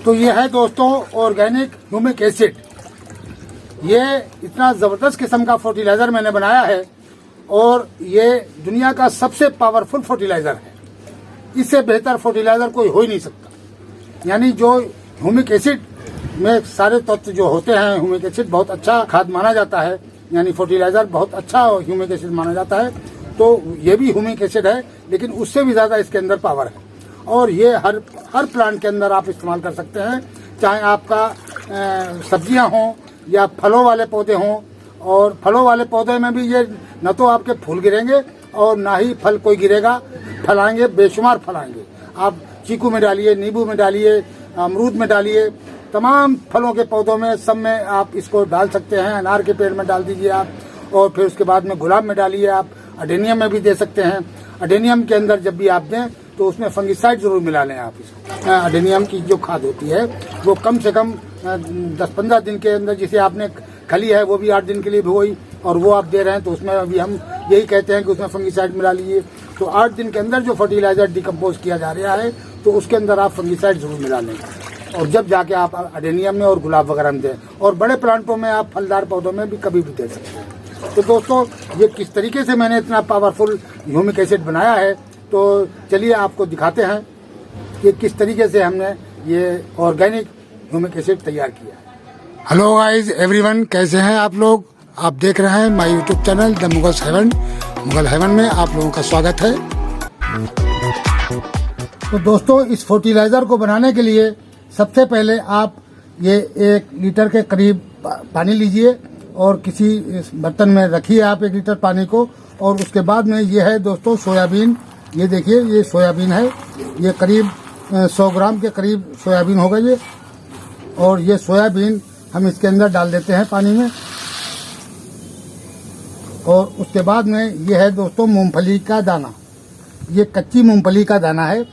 तो ये है दोस्तों ऑर्गेनिक ह्यूमिक एसिड। ये इतना ज़बरदस्त किस्म का फर्टिलाइज़र मैंने बनाया है और ये दुनिया का सबसे पावरफुल फर्टिलाइज़र है। इससे बेहतर फर्टिलाइज़र कोई हो ही नहीं सकता। यानी जो ह्यूमिक एसिड में सारे तत्व जो होते हैं, ह्यूमिक एसिड बहुत अच्छा खाद माना जाता है, यानी फर्टिलाइज़र बहुत अच्छा ह्यूमिक एसिड माना जाता है। तो ये भी ह्यूमिक एसिड है, लेकिन उससे भी ज़्यादा इसके अंदर पावर है और ये हर प्लांट के अंदर आप इस्तेमाल कर सकते हैं। चाहे आपका सब्जियां हों या फलों वाले पौधे हों। और फलों वाले पौधे में भी ये न तो आपके फूल गिरेंगे और ना ही फल कोई गिरेगा, फलाएंगे, बेशुमार फलाएंगे। आप चीकू में डालिए, नींबू में डालिए, अमरूद में डालिए, तमाम फलों के पौधों में सब में आप इसको डाल सकते हैं। अनार के पेड़ में डाल दीजिए आप, और फिर उसके बाद में गुलाब में डालिए आप, अडेनियम में भी दे सकते हैं। अडेनियम के अंदर जब भी आप दें तो उसमें फंगिसाइड जरूर मिला लें आप इसको। अडेनियम की जो खाद होती है वो कम से कम 10-15 दिन के अंदर, जिसे आपने खली है वो भी 8 दिन के लिए भिगोई और वो आप दे रहे हैं, तो उसमें अभी हम यही कहते हैं कि उसमें फंगिसाइड मिला लीजिए। तो 8 दिन के अंदर जो फर्टिलाइजर डिकम्पोज किया जा रहा है तो उसके अंदर आप फंगिसाइड जरूर मिला लें, और जब जाके आप अडेनियम में और गुलाब वगैरह में दें। और बड़े प्लांटों में आप फलदार पौधों में भी कभी भी दे सकते हैं। तो दोस्तों ये किस तरीके से मैंने इतना पावरफुल ह्यूमिक एसिड बनाया है, तो चलिए आपको दिखाते हैं कि किस तरीके से हमने ये ऑर्गेनिक ह्यूमिक एसिड तैयार किया है। हेलो गाइस एवरीवन, कैसे हैं आप लोग? आप देख रहे हैं my YouTube channel the Mughals heaven. Mughal heaven में आप लोगों का स्वागत है। तो दोस्तों इस फर्टिलाइजर को बनाने के लिए सबसे पहले आप ये 1 लीटर के करीब पानी लीजिए और किसी बर्तन में रखिए आप 1 लीटर पानी को। और उसके बाद में ये है दोस्तों सोयाबीन। ये देखिए ये सोयाबीन है, ये करीब 100 ग्राम के करीब सोयाबीन होगा ये। और ये सोयाबीन हम इसके अंदर डाल देते हैं पानी में। और उसके बाद में ये है दोस्तों मूंगफली का दाना। ये कच्ची मूंगफली का दाना है,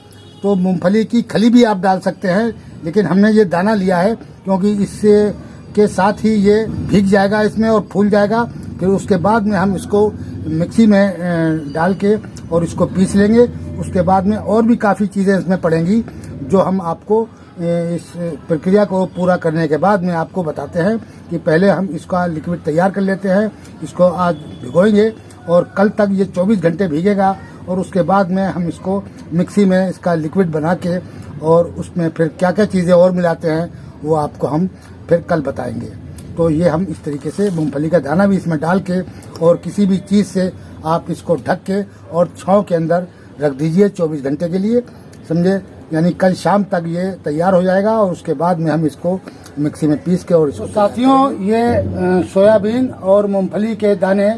तो मूंगफली की खली भी आप डाल सकते हैं, लेकिन हमने ये दाना लिया है क्योंकि इससे के साथ ही ये भीग जाएगा इसमें और फूल जाएगा। फिर उसके बाद में हम इसको मिक्सी में डाल के और इसको पीस लेंगे। उसके बाद में और भी काफ़ी चीज़ें इसमें पड़ेंगी जो हम आपको इस प्रक्रिया को पूरा करने के बाद में आपको बताते हैं। कि पहले हम इसका लिक्विड तैयार कर लेते हैं। इसको आज भिगोएंगे और कल तक ये 24 घंटे भीगेगा, और उसके बाद में हम इसको मिक्सी में इसका लिक्विड बना के और उसमें फिर क्या क्या चीज़ें और मिलाते हैं वो आपको हम फिर कल बताएंगे। तो ये हम इस तरीके से मूंगफली का दाना भी इसमें डाल के और किसी भी चीज़ से आप इसको ढक के और छाँव के अंदर रख दीजिए 24 घंटे के लिए, समझे। यानी कल शाम तक ये तैयार हो जाएगा और उसके बाद में हम इसको मिक्सी में पीस के और इसको। साथियों ये सोयाबीन और मूंगफली के दाने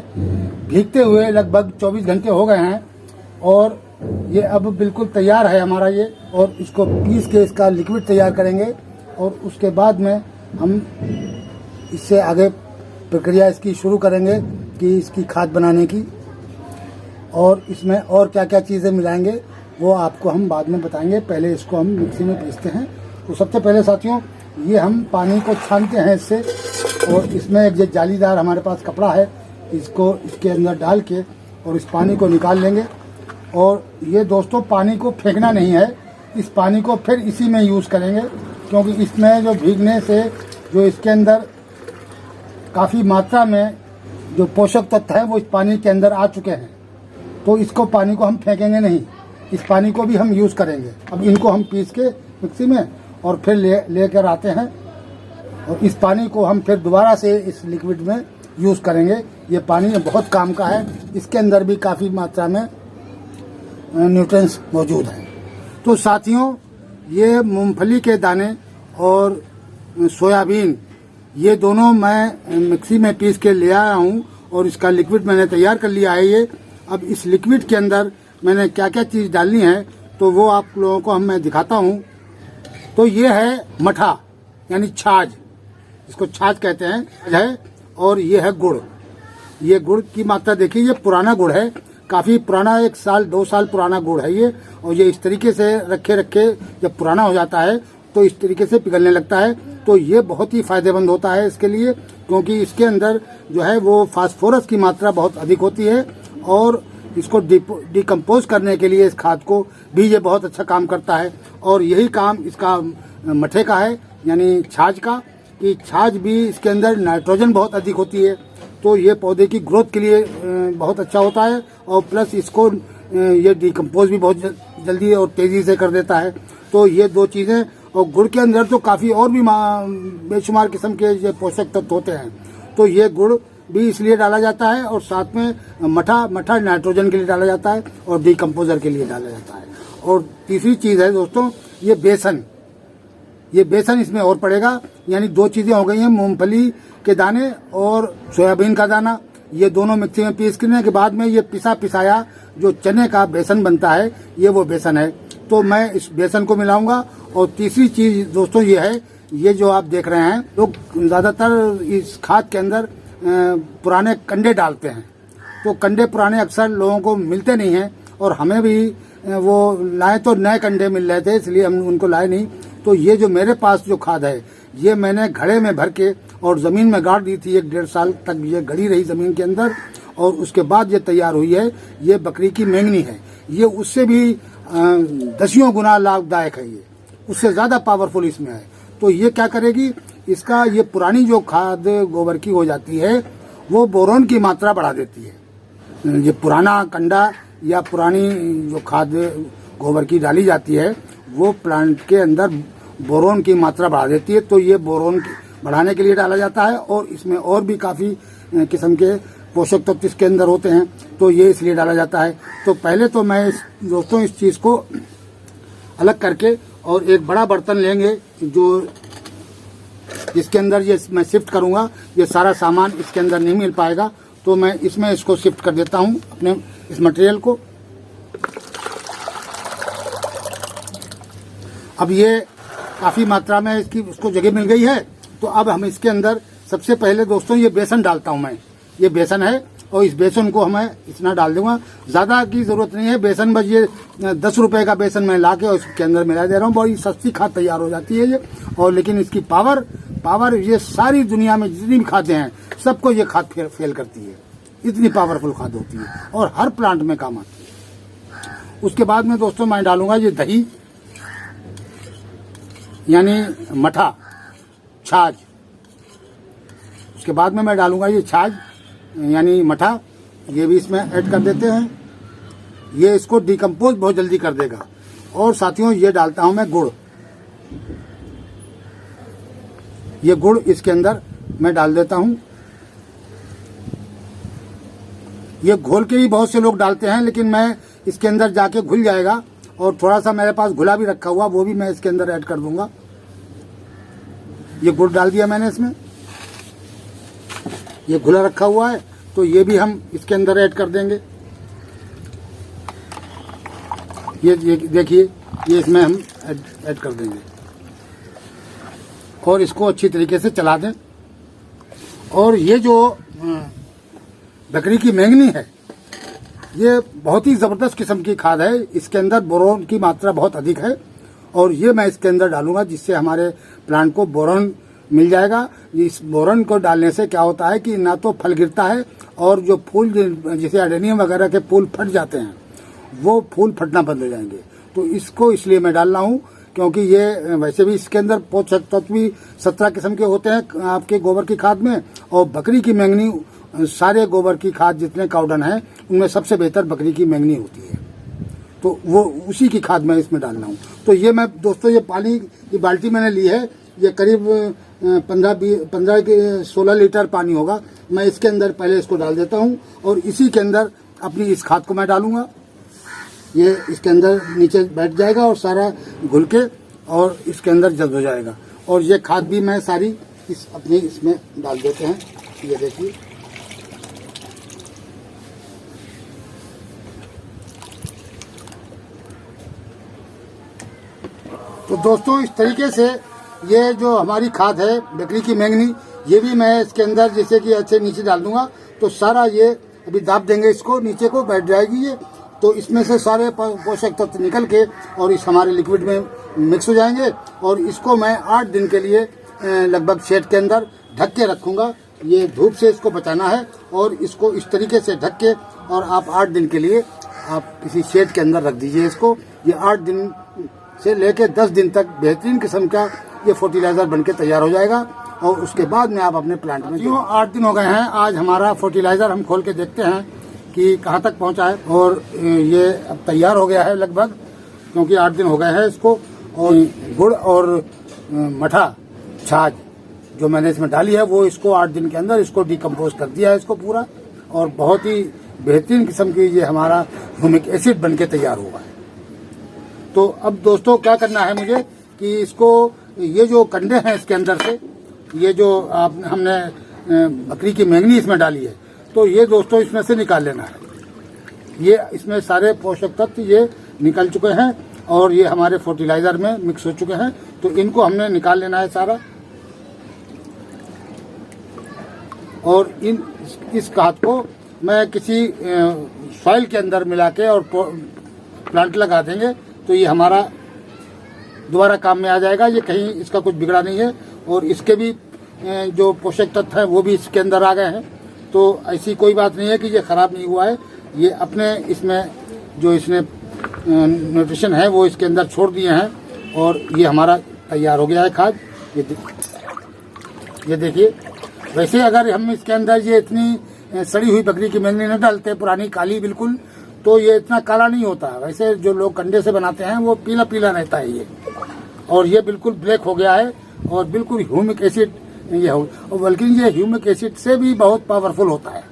भीगते हुए लगभग 24 घंटे हो गए हैं और ये अब बिल्कुल तैयार है हमारा ये। और इसको पीस के इसका लिक्विड तैयार करेंगे और उसके बाद में हम इससे आगे प्रक्रिया इसकी शुरू करेंगे कि इसकी खाद बनाने की। और इसमें और क्या क्या चीज़ें मिलाएंगे वो आपको हम बाद में बताएंगे। पहले इसको हम मिक्सी में पीसते हैं। तो सबसे पहले साथियों ये हम पानी को छानते हैं इससे, और इसमें एक जालीदार हमारे पास कपड़ा है, इसको इसके अंदर डाल के और इस पानी को निकाल लेंगे। और ये दोस्तों पानी को फेंकना नहीं है, इस पानी को फिर इसी में यूज़ करेंगे, क्योंकि इसमें जो भीगने से जो इसके अंदर काफ़ी मात्रा में जो पोषक तत्व है वो इस पानी के अंदर आ चुके हैं। तो इसको पानी को हम फेंकेंगे नहीं, इस पानी को भी हम यूज़ करेंगे। अब इनको हम पीस के मिक्सी में और फिर लेकर आते हैं और इस पानी को हम फिर दोबारा से इस लिक्विड में यूज़ करेंगे। ये पानी बहुत काम का है, इसके अंदर भी काफ़ी मात्रा में न्यूट्रिएंट्स मौजूद हैं। तो साथियों ये मूंगफली के दाने और सोयाबीन ये दोनों मैं मिक्सी में पीस के ले आया हूँ और इसका लिक्विड मैंने तैयार कर लिया है ये। अब इस लिक्विड के अंदर मैंने क्या क्या चीज़ डालनी है तो वो आप लोगों को मैं दिखाता हूँ। तो ये है मठा यानी छाछ, इसको छाछ कहते हैं, और ये है गुड़। ये गुड़ की मात्रा देखिए, ये पुराना गुड़ है, काफ़ी पुराना, 1 साल 2 साल पुराना गुड़ है ये। और ये इस तरीके से रखे रखे जब पुराना हो जाता है तो इस तरीके से पिघलने लगता है। तो ये बहुत ही फायदेमंद होता है इसके लिए, क्योंकि इसके अंदर जो है वो फास्फोरस की मात्रा बहुत अधिक होती है और इसको डिकम्पोज करने के लिए इस खाद को भी ये बहुत अच्छा काम करता है। और यही काम इसका मठे का है, यानी छाछ का, कि छाछ भी इसके अंदर नाइट्रोजन बहुत अधिक होती है, तो ये पौधे की ग्रोथ के लिए बहुत अच्छा होता है, और प्लस इसको ये डिकम्पोज भी बहुत जल्दी और तेज़ी से कर देता है। तो ये दो चीज़ें, और गुड़ के अंदर तो काफ़ी और भी बेशुमार किस्म के ये पोषक तत्व होते हैं, तो ये गुड़ भी इसलिए डाला जाता है, और साथ में मठा नाइट्रोजन के लिए डाला जाता है और डिकम्पोजर के लिए डाला जाता है। और तीसरी चीज़ है दोस्तों, ये बेसन इसमें और पड़ेगा, यानी दो चीज़ें हो गई हैं, मूंगफली के दाने और सोयाबीन का दाना, ये दोनों मिक्सी में पीस करने के बाद में ये पिसाया जो चने का बेसन बनता है, ये वो बेसन है। तो मैं इस बेसन को मिलाऊंगा। और तीसरी चीज दोस्तों ये है, ये जो आप देख रहे हैं, लोग ज़्यादातर इस खाद के अंदर पुराने कंडे डालते हैं, तो कंडे पुराने अक्सर लोगों को मिलते नहीं हैं, और हमें भी वो लाए तो नए कंडे मिल रहे थे, इसलिए हम उनको लाए नहीं। तो ये जो मेरे पास जो खाद है, ये मैंने घड़े में भर के और ज़मीन में गाड़ दी थी, 1-1.5 साल तक ये गड़ी रही ज़मीन के अंदर, और उसके बाद ये तैयार हुई है। ये बकरी की मेंगनी है, ये उससे भी 10 गुना लाभदायक है, ये उससे ज़्यादा पावरफुल इसमें है। तो ये क्या करेगी, इसका ये पुरानी जो खाद गोबर की हो जाती है, वो बोरोन की मात्रा बढ़ा देती है। ये पुराना कंडा या पुरानी जो खाद गोबर की डाली जाती है, वो प्लांट के अंदर बोरोन की मात्रा बढ़ा देती है। तो ये बोरोन बढ़ाने के लिए डाला जाता है, और इसमें और भी काफ़ी किस्म के पोषक तत्व इसके अंदर होते हैं, तो ये इसलिए डाला जाता है। तो पहले तो मैं दोस्तों इस चीज़ को अलग करके और एक बड़ा बर्तन लेंगे, जो जिसके अंदर ये मैं शिफ्ट करूंगा। ये सारा सामान इसके अंदर नहीं मिल पाएगा, तो मैं इसमें इसको शिफ्ट कर देता हूं, अपने इस मटेरियल को। अब ये काफ़ी मात्रा में उसको जगह मिल गई है, तो अब हम इसके अंदर सबसे पहले दोस्तों ये बेसन डालता हूं मैं। ये बेसन है, और इस बेसन को हमें इतना डाल दूंगा, ज़्यादा की ज़रूरत नहीं है। बेसन बस ये 10 रुपए का बेसन मैं ला के और इसके अंदर मिला दे रहा हूँ, बड़ी सस्ती खाद तैयार हो जाती है ये। और लेकिन इसकी पावर ये सारी दुनिया में जितनी भी खादें हैं, सबको ये खाद फेल करती है, इतनी पावरफुल खाद होती है, और हर प्लांट में काम आती है। उसके बाद में दोस्तों मैं डालूंगा ये दही, यानी मठा, छाछ। उसके बाद में मैं डालूंगा ये छाछ, यानी मठा, ये भी इसमें ऐड कर देते हैं। ये इसको डिकम्पोज बहुत जल्दी कर देगा। और साथियों ये डालता हूं मैं गुड़। ये गुड़ इसके अंदर मैं डाल देता हूं। ये घोल के ही बहुत से लोग डालते हैं, लेकिन मैं इसके अंदर जाके घुल जाएगा, और थोड़ा सा मेरे पास घुला भी रखा हुआ, वो भी मैं इसके अंदर ऐड कर दूंगा। ये गुड़ डाल दिया मैंने इसमें, ये घुला रखा हुआ है, तो ये भी हम इसके अंदर ऐड कर देंगे। ये देखिए, ये इसमें हम ऐड कर देंगे, और इसको अच्छी तरीके से चला दें। और ये जो बकरी की मेंगनी है, ये बहुत ही ज़बरदस्त किस्म की खाद है। इसके अंदर बोरोन की मात्रा बहुत अधिक है, और ये मैं इसके अंदर डालूंगा, जिससे हमारे प्लांट को बोरोन मिल जाएगा। इस बोरोन को डालने से क्या होता है कि ना तो फल गिरता है, और जो फूल जैसे एडेनियम वगैरह के फूल फट जाते हैं, वो फूल फटना बंद हो जाएंगे। तो इसको इसलिए मैं डाल रहा हूँ, क्योंकि ये वैसे भी इसके अंदर पोषक तत्व भी 17 किस्म के होते हैं आपके गोबर की खाद में, और बकरी की मेंगनी सारे गोबर की खाद जितने काउडन है, उनमें सबसे बेहतर बकरी की मेंगनी होती है। तो वो उसी की खाद मैं इसमें डाल रहा हूँ। तो ये मैं दोस्तों, ये पानी की बाल्टी मैंने ली है, ये करीब 15-16 लीटर पानी होगा। मैं इसके अंदर पहले इसको डाल देता हूँ, और इसी के अंदर अपनी इस खाद को मैं डालूंगा। ये इसके अंदर नीचे बैठ जाएगा, और सारा घुल के और इसके अंदर जल्द हो जाएगा। और ये खाद भी मैं सारी अपनी इसमें डाल देते हैं। ये देखिए, तो दोस्तों इस तरीके से ये जो हमारी खाद है बकरी की मेंगनी, ये भी मैं इसके अंदर जैसे कि अच्छे नीचे डाल दूंगा, तो सारा ये अभी दाब देंगे, इसको नीचे को बैठ जाएगी ये। तो इसमें से सारे पोषक तत्व निकल के और इस हमारे लिक्विड में मिक्स हो जाएंगे, और इसको मैं 8 दिन के लिए लगभग शेड के अंदर ढक के रखूँगा। ये धूप से इसको बचाना है, और इसको इस तरीके से ढक के, और आप 8 दिन के लिए आप किसी शेड के अंदर रख दीजिए इसको। ये 8 दिन से लेकर 10 दिन तक बेहतरीन किस्म का ये फर्टिलाइज़र बनके तैयार हो जाएगा और उसके बाद में आप अपने प्लांट में 8 दिन हो गए हैं। आज हमारा फर्टिलाइज़र हम खोल के देखते हैं कि कहाँ तक पहुँचा है और ये अब तैयार हो गया है लगभग, क्योंकि 8 दिन हो गए हैं इसको। और गुड़ और मठा छाछ जो मैंने इसमें डाली है वो इसको 8 दिन के अंदर इसको डिकम्पोज कर दिया है इसको पूरा, और बहुत ही बेहतरीन किस्म की ये हमारा ह्यूमिक एसिड बनके तैयार हुआ है। तो अब दोस्तों क्या करना है मुझे कि इसको ये जो कंडे हैं इसके अंदर से ये जो हमने बकरी की मैंगनी इसमें डाली है, तो ये दोस्तों इसमें से निकाल लेना है। ये इसमें सारे पोषक तत्व ये निकल चुके हैं और ये हमारे फर्टिलाइज़र में मिक्स हो चुके हैं, तो इनको हमने निकाल लेना है सारा। और इस खाद को मैं किसी सॉइल के अंदर मिला के और प्लांट लगा देंगे तो ये हमारा दोबारा काम में आ जाएगा। ये कहीं इसका कुछ बिगड़ा नहीं है और इसके भी जो पोषक तत्व हैं वो भी इसके अंदर आ गए हैं, तो ऐसी कोई बात नहीं है कि ये ख़राब नहीं हुआ है। ये अपने इसमें जो इसने न्यूट्रिशन है वो इसके अंदर छोड़ दिए हैं और ये हमारा तैयार हो गया है खाद। ये देखिए, वैसे अगर हम इसके अंदर ये इतनी सड़ी हुई बकरी की मैंगनी न डालते, पुरानी काली बिल्कुल, तो ये इतना काला नहीं होता। वैसे जो लोग कंडे से बनाते हैं वो पीला पीला रहता है ये, और ये बिल्कुल ब्लैक हो गया है और बिल्कुल ह्यूमिक एसिड ये हो, और बल्कि ये ह्यूमिक एसिड से भी बहुत पावरफुल होता है।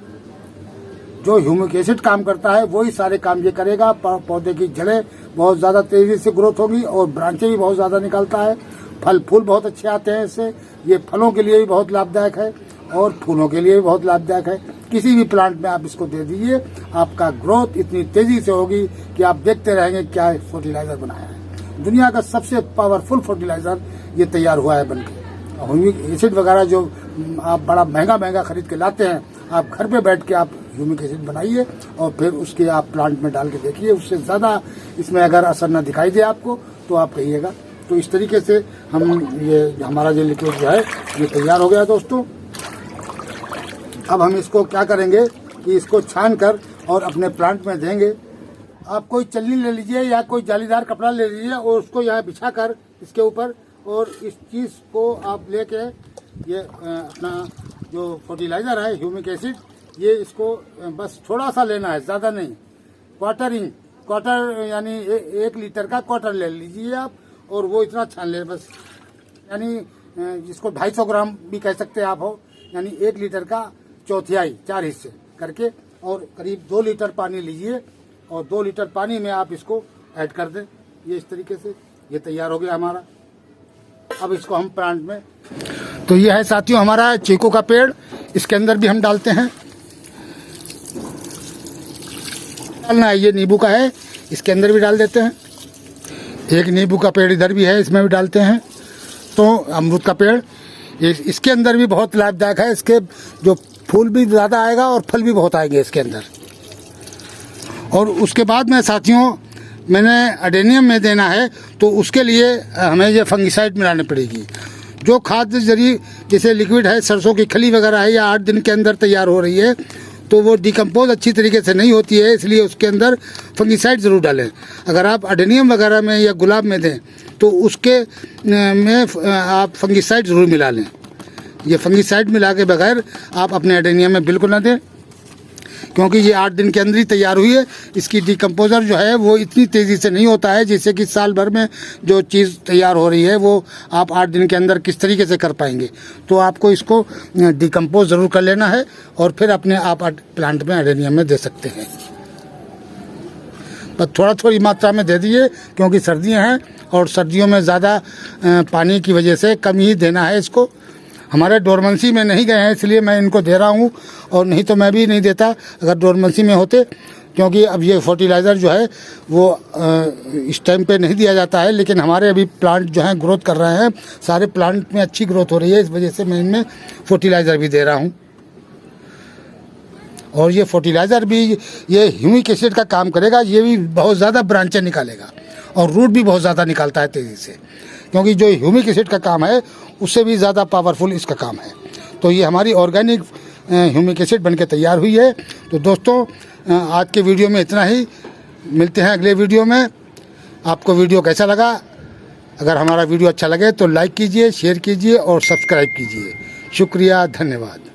जो ह्यूमिक एसिड काम करता है वही सारे काम ये करेगा। पौधे की जड़ें बहुत ज़्यादा तेज़ी से ग्रोथ होगी और ब्रांचें भी बहुत ज़्यादा निकालता है। फल फूल बहुत अच्छे आते हैं इससे। ये फलों के लिए भी बहुत लाभदायक है और फूलों के लिए भी बहुत लाभदायक है। किसी भी प्लांट में आप इसको दे दीजिए, आपका ग्रोथ इतनी तेज़ी से होगी कि आप देखते रहेंगे क्या फर्टिलाइज़र बनाया है। दुनिया का सबसे पावरफुल फर्टिलाइज़र ये तैयार हुआ है बनके। ह्यूमिक एसिड वगैरह जो आप बड़ा महंगा महंगा खरीद के लाते हैं, आप घर पे बैठ के आप ह्यूमिक एसिड बनाइए और फिर उसके आप प्लांट में डाल के देखिए। उससे ज़्यादा इसमें अगर असर न दिखाई दे आपको तो आप कहिएगा। तो इस तरीके से हम ये हमारा जो लिक्विड जो है ये तैयार हो गया दोस्तों। अब हम इसको क्या करेंगे कि इसको छान कर और अपने प्लांट में देंगे। आप कोई चलनी ले लीजिए या कोई जालीदार कपड़ा ले लीजिए और उसको यहाँ बिछा कर इसके ऊपर, और इस चीज़ को आप लेके ये अपना जो फर्टिलाइज़र है ह्यूमिक एसिड, ये इसको बस थोड़ा सा लेना है, ज़्यादा नहीं। क्वार्टर यानी 1 लीटर का क्वार्टर ले लीजिए आप, और वो इतना छान ले बस, यानी जिसको 250 ग्राम भी कह सकते हैं आप हो, यानी 1 लीटर का चौथाई 4 हिस्से करके, और करीब 2 लीटर पानी लीजिए और 2 लीटर पानी में आप इसको ऐड कर दें। ये इस तरीके से ये तैयार हो गया हमारा। अब इसको हम प्लांट में, तो ये है साथियों हमारा चीकू का पेड़, इसके अंदर भी हम डालते हैं। डालना है, ये नींबू का है, इसके अंदर भी डाल देते हैं। एक नींबू का पेड़ इधर भी है, इसमें भी डालते हैं। तो अमरूद का पेड़ इसके अंदर भी बहुत लाभदायक है। इसके जो फूल भी ज़्यादा आएगा और फल भी बहुत आएंगे इसके अंदर। और उसके बाद में साथियों मैंने अडेनियम में देना है, तो उसके लिए हमें ये फंगिसाइड मिलानी पड़ेगी। जो खाद जैसे लिक्विड है, सरसों की खली वगैरह है, या 8 दिन के अंदर तैयार हो रही है, तो वो डिकम्पोज अच्छी तरीके से नहीं होती है, इसलिए उसके अंदर फंगिसाइड ज़रूर डालें। अगर आप अडेनियम वगैरह में या गुलाब में दें तो उसके में आप फंगिसाइड ज़रूर मिला लें। ये फंगिसाइड मिला के बगैर आप अपने अडेनियम में बिल्कुल ना दें, क्योंकि ये 8 दिन के अंदर ही तैयार हुई है। इसकी डिकम्पोजर जो है वो इतनी तेज़ी से नहीं होता है, जैसे कि साल भर में जो चीज़ तैयार हो रही है वो आप 8 दिन के अंदर किस तरीके से कर पाएंगे। तो आपको इसको डिकम्पोज ज़रूर कर लेना है और फिर अपने आप प्लांट में अडेनियम में दे सकते हैं। पर थोड़ा थोड़ी मात्रा में दे दीजिए, क्योंकि सर्दियाँ हैं और सर्दियों में ज़्यादा पानी की वजह से कम ही देना है इसको। हमारे डोरमेंसी में नहीं गए हैं इसलिए मैं इनको दे रहा हूँ, और नहीं तो मैं भी नहीं देता अगर डोरमेंसी में होते, क्योंकि अब ये फर्टिलाइज़र जो है वो इस टाइम पे नहीं दिया जाता है। लेकिन हमारे अभी प्लांट जो हैं ग्रोथ कर रहे हैं, सारे प्लांट में अच्छी ग्रोथ हो रही है, इस वजह से मैं इनमें फर्टिलाइज़र भी दे रहा हूँ। और ये फर्टिलाइज़र भी ये ह्यूमिक एसिड का काम करेगा, ये भी बहुत ज़्यादा ब्रांचें निकालेगा और रूट भी बहुत ज़्यादा निकालता है तेज़ी से, क्योंकि जो ह्यूमिक एसिड का काम है उससे भी ज़्यादा पावरफुल इसका काम है। तो ये हमारी ऑर्गेनिक ह्यूमिक एसिड बनके तैयार हुई है। तो दोस्तों आज के वीडियो में इतना ही, मिलते हैं अगले वीडियो में। आपको वीडियो कैसा लगा अगर हमारा वीडियो अच्छा लगे तो लाइक कीजिए, शेयर कीजिए और सब्सक्राइब कीजिए। शुक्रिया, धन्यवाद।